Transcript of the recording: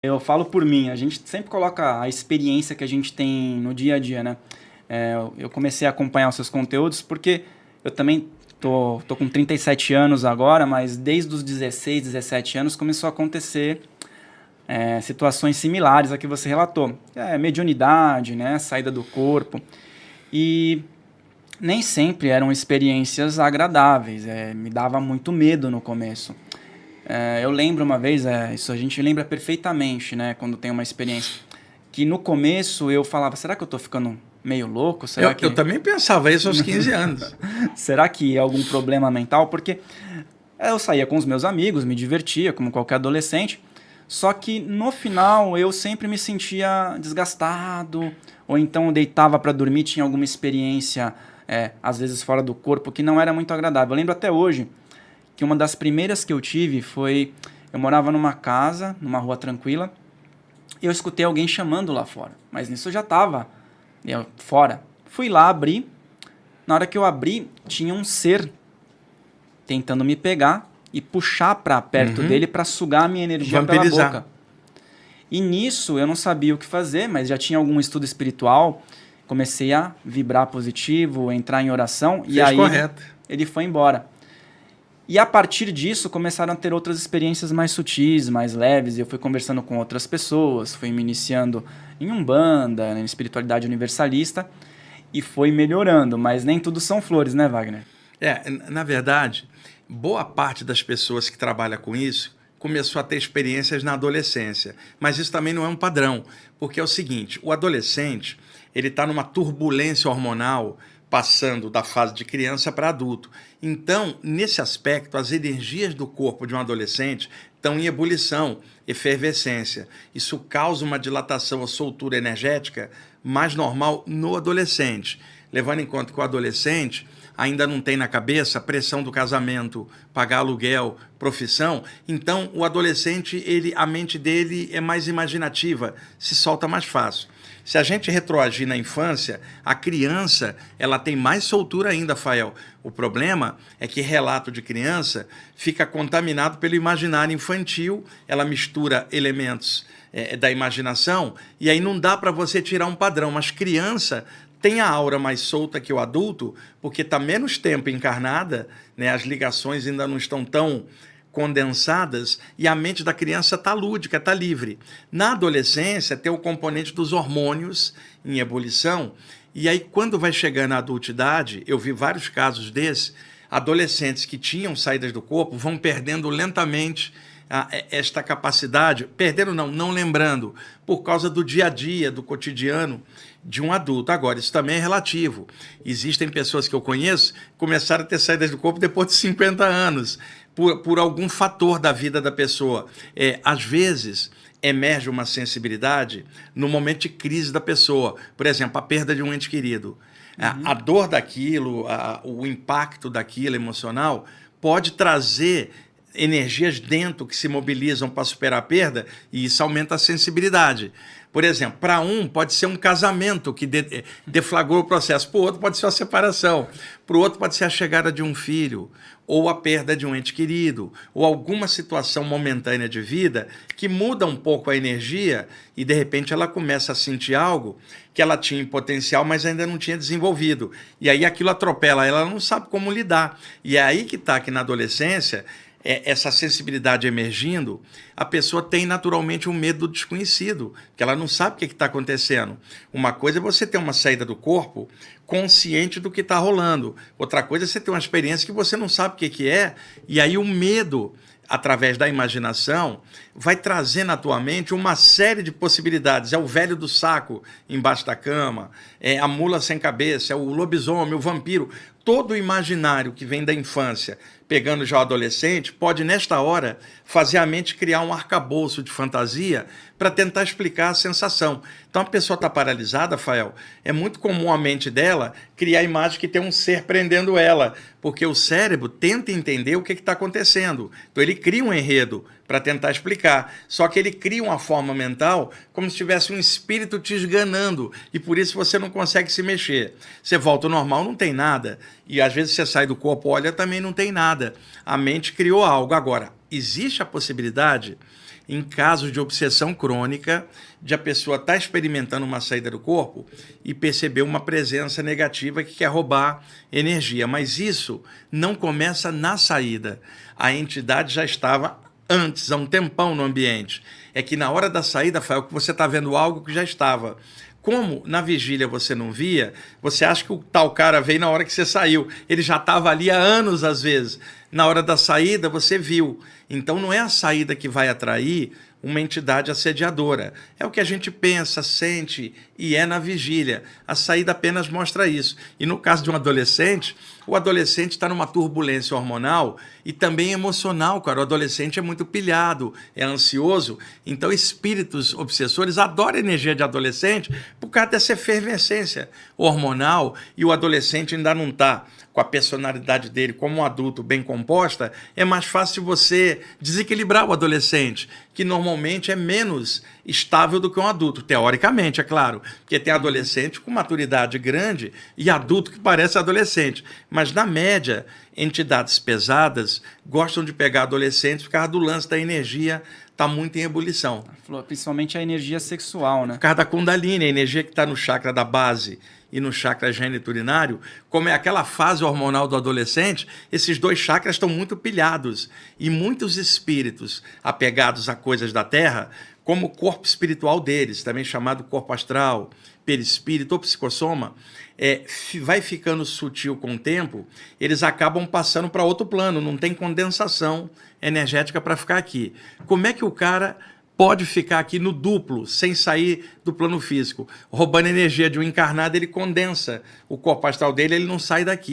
Eu falo por mim, a gente sempre coloca a experiência que a gente tem no dia a dia, né? Eu comecei a acompanhar os seus conteúdos porque eu também tô com 37 anos agora, mas desde os 16, 17 anos começou a acontecer situações similares a que você relatou. Mediunidade, né? Saída do corpo. E nem sempre eram experiências agradáveis, me dava muito medo no começo. Eu lembro uma vez, isso a gente lembra perfeitamente, né, quando tem uma experiência, que no começo eu falava, será que eu tô ficando meio louco? Eu, eu também pensava isso aos 15 anos. Será que é algum problema mental? Porque eu saía com os meus amigos, me divertia, como qualquer adolescente, só que no final eu sempre me sentia desgastado, ou então deitava para dormir, tinha alguma experiência, às vezes fora do corpo, que não era muito agradável. Eu lembro até hoje que uma das primeiras que eu tive foi... Eu morava numa casa, numa rua tranquila, e eu escutei alguém chamando lá fora. Mas nisso eu já estava fora. Fui lá abrir. Na hora que eu abri, tinha um ser tentando me pegar e puxar para perto dele para sugar a minha energia pela Vampirizar. boca. E nisso eu não sabia o que fazer, mas já tinha algum estudo espiritual. Comecei a vibrar positivo, entrar em oração, e Fez aí correto. ele foi embora. E a partir disso começaram a ter outras experiências mais sutis, mais leves, e eu fui conversando com outras pessoas, fui me iniciando em Umbanda, em espiritualidade universalista, e foi melhorando, mas nem tudo são flores, né, Wagner? Na verdade, boa parte das pessoas que trabalham com isso começou a ter experiências na adolescência. Mas isso também não é um padrão, porque é o seguinte, o adolescente ele está numa turbulência hormonal passando da fase de criança para adulto. Então, nesse aspecto, as energias do corpo de um adolescente estão em ebulição, efervescência. Isso causa uma dilatação ou soltura energética mais normal no adolescente, levando em conta que o adolescente ainda não tem na cabeça a pressão do casamento, pagar aluguel, profissão. Então, o adolescente, a mente dele é mais imaginativa, se solta mais fácil. Se a gente retroagir na infância, a criança ela tem mais soltura ainda, Fael. O problema é que relato de criança fica contaminado pelo imaginário infantil, ela mistura elementos da imaginação, e aí não dá para você tirar um padrão, mas criança tem a aura mais solta que o adulto, porque está menos tempo encarnada, né? As ligações ainda não estão tão condensadas e a mente da criança está lúdica, está livre. Na adolescência tem o componente dos hormônios em ebulição, e aí quando vai chegando a adultidade, eu vi vários casos desses, adolescentes que tinham saídas do corpo vão perdendo lentamente esta capacidade, perdendo não lembrando, por causa do dia a dia, do cotidiano de um adulto. Agora, isso também é relativo. Existem pessoas que eu conheço que começaram a ter saídas do corpo depois de 50 anos, por algum fator da vida da pessoa. Às vezes, emerge uma sensibilidade no momento de crise da pessoa. Por exemplo, a perda de um ente querido. A dor daquilo, o impacto daquilo emocional pode trazer energias dentro que se mobilizam para superar a perda, e isso aumenta a sensibilidade. Por exemplo, para um pode ser um casamento que deflagrou o processo, para o outro pode ser uma separação, para o outro pode ser a chegada de um filho, ou a perda de um ente querido, ou alguma situação momentânea de vida que muda um pouco a energia e de repente ela começa a sentir algo que ela tinha em potencial, mas ainda não tinha desenvolvido. E aí aquilo atropela ela, ela não sabe como lidar. E é aí que está, que na adolescência, essa sensibilidade emergindo, a pessoa tem naturalmente um medo do desconhecido, que ela não sabe o que está acontecendo. Uma coisa é você ter uma saída do corpo consciente do que está rolando. Outra coisa é você ter uma experiência que você não sabe o que é, e aí o medo, através da imaginação, vai trazer na tua mente uma série de possibilidades. É o velho do saco embaixo da cama, é a mula sem cabeça, é o lobisomem, o vampiro. Todo o imaginário que vem da infância, pegando já o adolescente, pode, nesta hora, fazer a mente criar um arcabouço de fantasia para tentar explicar a sensação. Então, a pessoa está paralisada, Rafael, é muito comum a mente dela criar a imagem que tem um ser prendendo ela, porque o cérebro tenta entender o que está acontecendo. Então, ele cria um enredo para tentar explicar, só que ele cria uma forma mental como se tivesse um espírito te esganando, e por isso você não consegue se mexer. Você volta ao normal, não tem nada, e às vezes você sai do corpo, olha, também não tem nada. A mente criou algo. Agora, existe a possibilidade, em casos de obsessão crônica, de a pessoa estar experimentando uma saída do corpo e perceber uma presença negativa que quer roubar energia. Mas isso não começa na saída. A entidade já estava antes, há um tempão no ambiente. É que na hora da saída, Fael, que você está vendo algo que já estava. Como na vigília você não via, você acha que o tal cara veio na hora que você saiu. Ele já estava ali há anos, às vezes. Na hora da saída, você viu. Então, não é a saída que vai atrair uma entidade assediadora. É o que a gente pensa, sente e é na vigília. A saída apenas mostra isso. E no caso de um adolescente, o adolescente está numa turbulência hormonal e também emocional, cara. O adolescente é muito pilhado, é ansioso. Então, espíritos obsessores adoram a energia de adolescente por causa dessa efervescência hormonal, e o adolescente ainda não está com a personalidade dele como um adulto bem composta. É mais fácil você desequilibrar o adolescente, que normalmente é menos estável do que um adulto, teoricamente, é claro, porque tem adolescente com maturidade grande e adulto que parece adolescente, mas na média, entidades pesadas gostam de pegar adolescentes por causa do lance da energia, está muito em ebulição. Principalmente a energia sexual, né? Por causa da Kundalini, a energia que está no chakra da base e no chakra geniturinário, como é aquela fase hormonal do adolescente, esses dois chakras estão muito pilhados. E muitos espíritos apegados a coisas da Terra, como o corpo espiritual deles, também chamado corpo astral, perispírito ou psicossoma, vai ficando sutil com o tempo, eles acabam passando para outro plano, não tem condensação energética para ficar aqui. Como é que o cara pode ficar aqui no duplo, sem sair do plano físico? Roubando energia de um encarnado, ele condensa o corpo astral dele, ele não sai daqui.